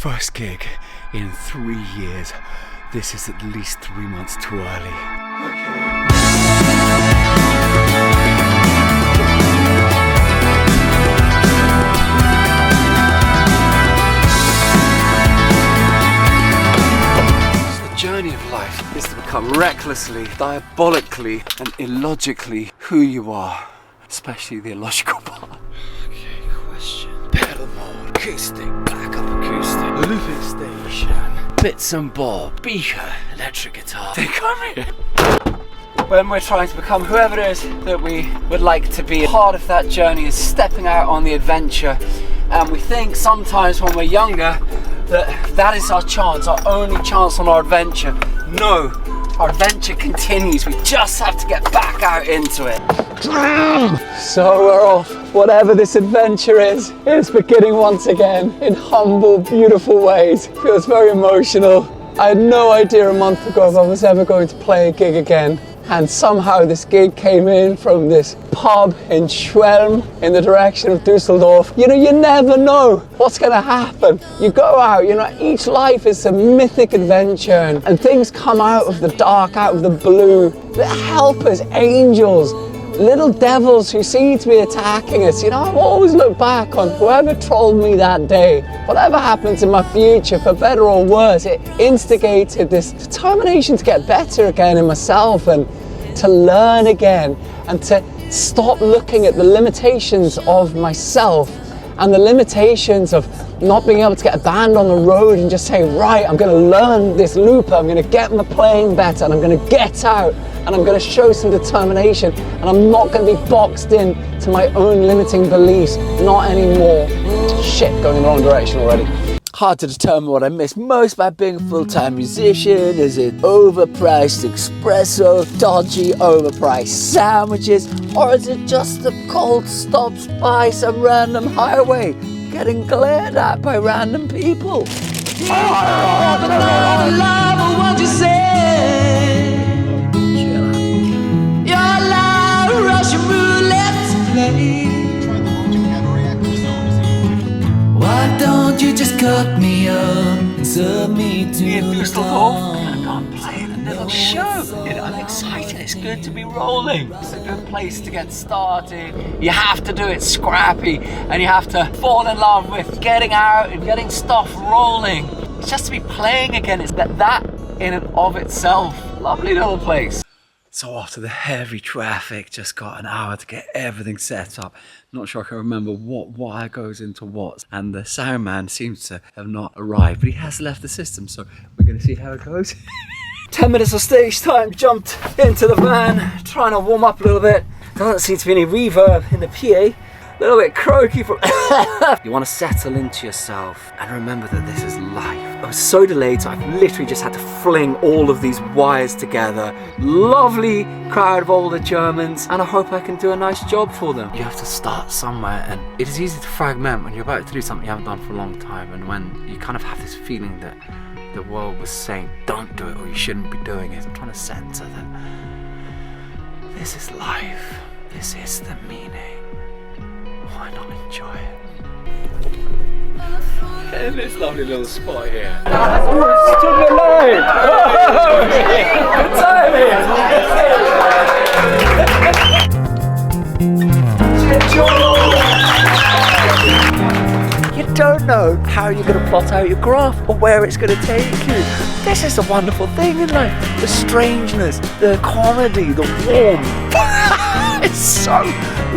first gig in 3 years. This is at least 3 months too early. Journey of life is to become recklessly, diabolically and illogically who you are, especially the illogical part. Okay, question. Pedal mode, acoustic, backup acoustic, looping station, bits and bob, beaker, electric guitar. They come here. When we're trying to become whoever it is that we would like to be, part of that journey is stepping out on the adventure. And we think sometimes when we're younger that is our chance, our only chance on our adventure. No, our adventure continues. We just have to get back out into it. So we're off. Whatever this adventure is, it's beginning once again in humble, beautiful ways. Feels very emotional. I had no idea a month ago if I was ever going to play a gig again. And somehow this gig came in from this pub in Schwelm in the direction of Dusseldorf. You know, you never know what's going to happen. You go out, you know, each life is a mythic adventure and things come out of the dark, out of the blue. They're helpers, angels, little devils who seem to be attacking us. You know, I've always looked back on whoever trolled me that day. Whatever happens in my future, for better or worse, it instigated this determination to get better again in myself and to learn again and to stop looking at the limitations of myself and the limitations of not being able to get a band on the road and just say, right, I'm going to learn this looper, I'm going to get my playing better, and I'm going to get out and I'm going to show some determination, and I'm not going to be boxed in to my own limiting beliefs, not anymore. Shit, going in the wrong direction already. Hard to determine what I miss most about being a full-time musician. Is it overpriced espresso, dodgy overpriced sandwiches, or is it just the cold stops by some random highway getting glared at by random people? Why don't you just cut me up and serve me to the I'm not playing a little show. You know, I'm excited. It's good to be rolling. It's a good place to get started. You have to do it scrappy, and you have to fall in love with getting out and getting stuff rolling. It's just to be playing again. It's that in and of itself. Lovely little place. So after the heavy traffic, just got an hour to get everything set up. Not sure I can remember what wire goes into what. And the sound man seems to have not arrived, but he has left the system, so we're going to see how it goes. 10 minutes of stage time, jumped into the van, trying to warm up a little bit. Doesn't seem to be any reverb in the PA. A little bit croaky from You want to settle into yourself and remember that this is life. I was so delayed, so I've literally just had to fling all of these wires together. Lovely crowd of older Germans, and I hope I can do a nice job for them. You have to start somewhere, and it is easy to fragment when you're about to do something you haven't done for a long time, and when you kind of have this feeling that the world was saying don't do it or you shouldn't be doing it. I'm trying to center that this is life. This is the meaning. Why not enjoy it? In this lovely little spot here. What's to the line? Good timing! You don't know how you're going to plot out your graph or where it's going to take you. This is a wonderful thing in life. The strangeness, the comedy, the warmth. It's so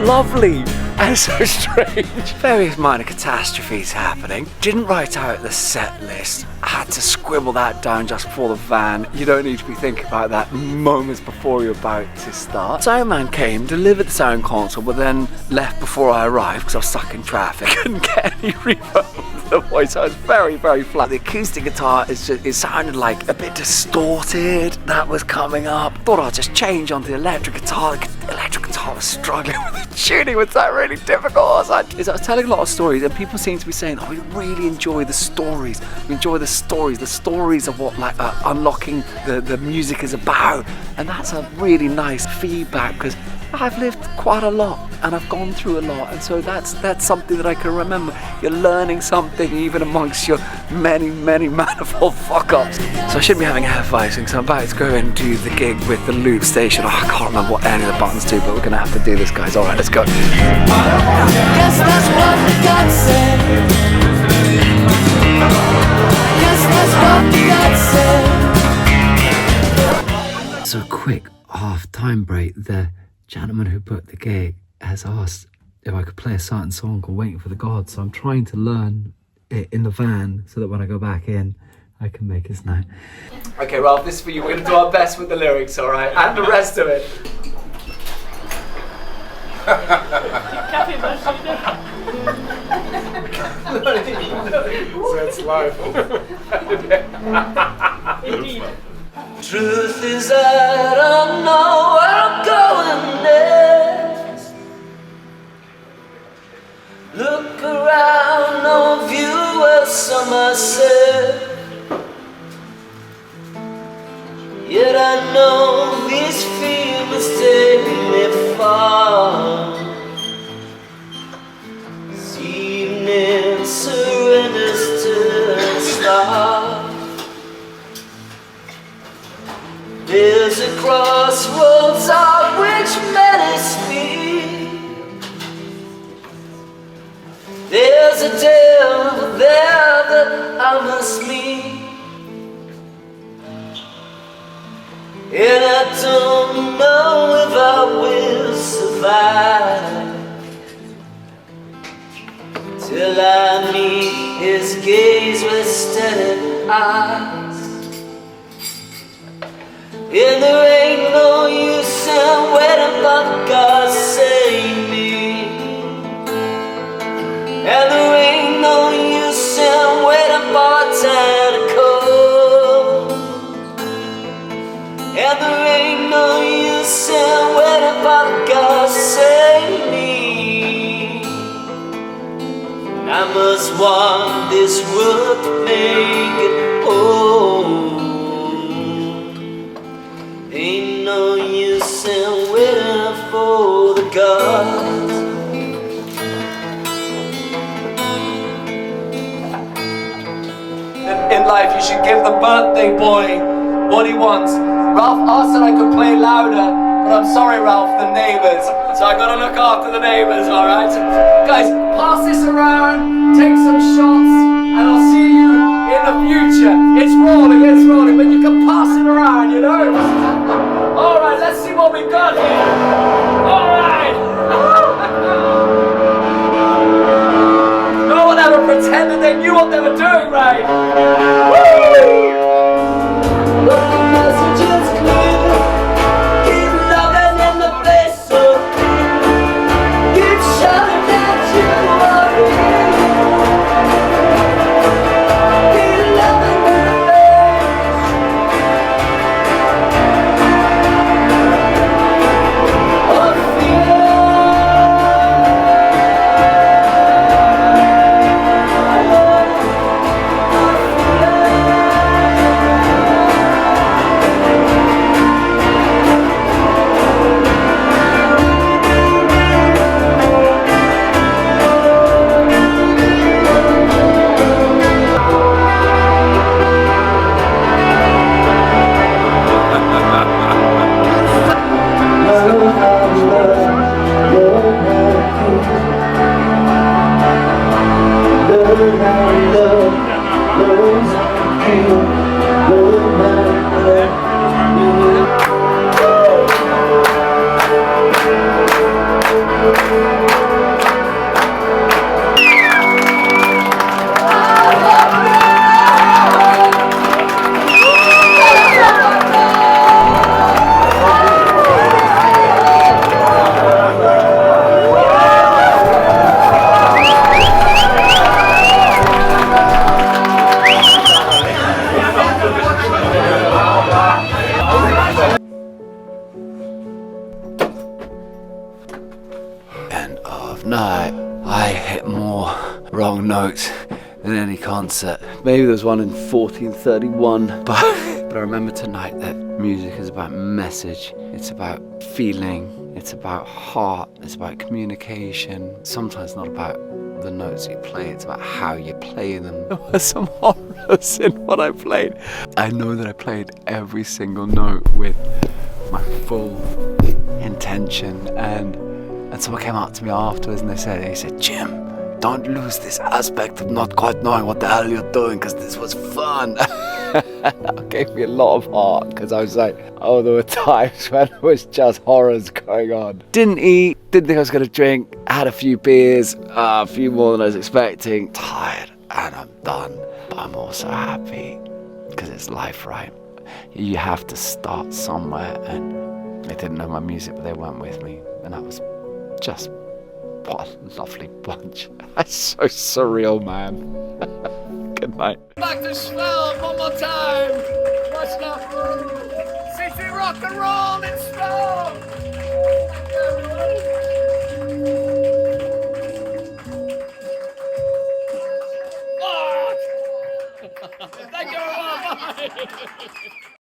lovely. And so strange. Various minor catastrophes happening. Didn't write out the set list. I had to scribble that down just before the van. You don't need to be thinking about that moments before you're about to start. Soundman came, delivered the sound console, but then left before I arrived because I was stuck in traffic. Couldn't get any reverb with the voice. I was very, very flat. The acoustic guitar it sounded like a bit distorted. That was coming up. Thought I'd just change onto the electric guitar. The electric guitar was struggling with the tuning. Was that really difficult? I was telling a lot of stories, and people seem to be saying, oh, we really enjoy the stories. We enjoy the stories of what unlocking the music is about. And that's a really nice feedback, because I've lived quite a lot and I've gone through a lot, and so that's something that I can remember. You're learning something even amongst your many manifold fuck-ups. So I shouldn't be having a hefeweizen, so I'm about to go and do the gig with the loop station. Oh, I can't remember what any of the buttons do, but we're gonna have to do this, guys. Alright, let's go. Guess that's what God said. Guess that's what God said. So quick half-time break. The gentleman who booked the gig has asked if I could play a certain song called Waiting for the Gods, so I'm trying to learn it in the van so that when I go back in I can make his note. Okay, Ralf, this is for you. We're gonna do our best with the lyrics, alright? And the rest of it. So it's live. Indeed. Truth is I don't know where I'm going next. Look around, no view of summer set. Yet I know these feelings take me far. This evening surrenders to the stars. There's a crossroads on which many speak. There's a devil there that I must meet. And I don't know if I will survive till I meet his gaze with steady eyes. And there ain't no use in waiting but God save me. And there ain't no use in waiting for time to come. And there ain't no use in waiting but God save me. I must walk this road to make it home. Ain't no use in waiting for the gods. In life, you should give the birthday boy what he wants. Ralf asked that I could play louder, but I'm sorry, Ralf, the neighbours. So I gotta look after the neighbours, alright? Guys, pass this around, take some shots, and I'll see you in the future. It's rolling, but you can pass it around, you know? Alright, let's see what we got here. Alright! No one ever pretended they knew what they were doing, right? Woo! But the message is clear. Keep loving in the place so clear. Keep shouting that you are here. Keep loving the End of night. I hit more wrong notes than any concert. Maybe there was one in 1431, but I remember tonight that music is about message. It's about feeling. It's about heart, it's about communication. Sometimes not about the notes you play, it's about how you play them. There were some horrors in what I played. I know that I played every single note with my full intention, and someone came up to me afterwards and he said, Jim, don't lose this aspect of not quite knowing what the hell you're doing, because this was fun. That gave me a lot of heart, because I was like, oh, there were times when it was just horrors going on. Didn't eat, didn't think I was going to drink, had a few beers, a few more than I was expecting. Tired, and I'm done. But I'm also happy, because it's life, right? You have to start somewhere, and they didn't know my music, but they weren't with me, and that was just, what a lovely bunch. That's so surreal, man. Good night. Back to Schwelm one more time. Much love. City rock and roll in Schwelm. Thank you very much.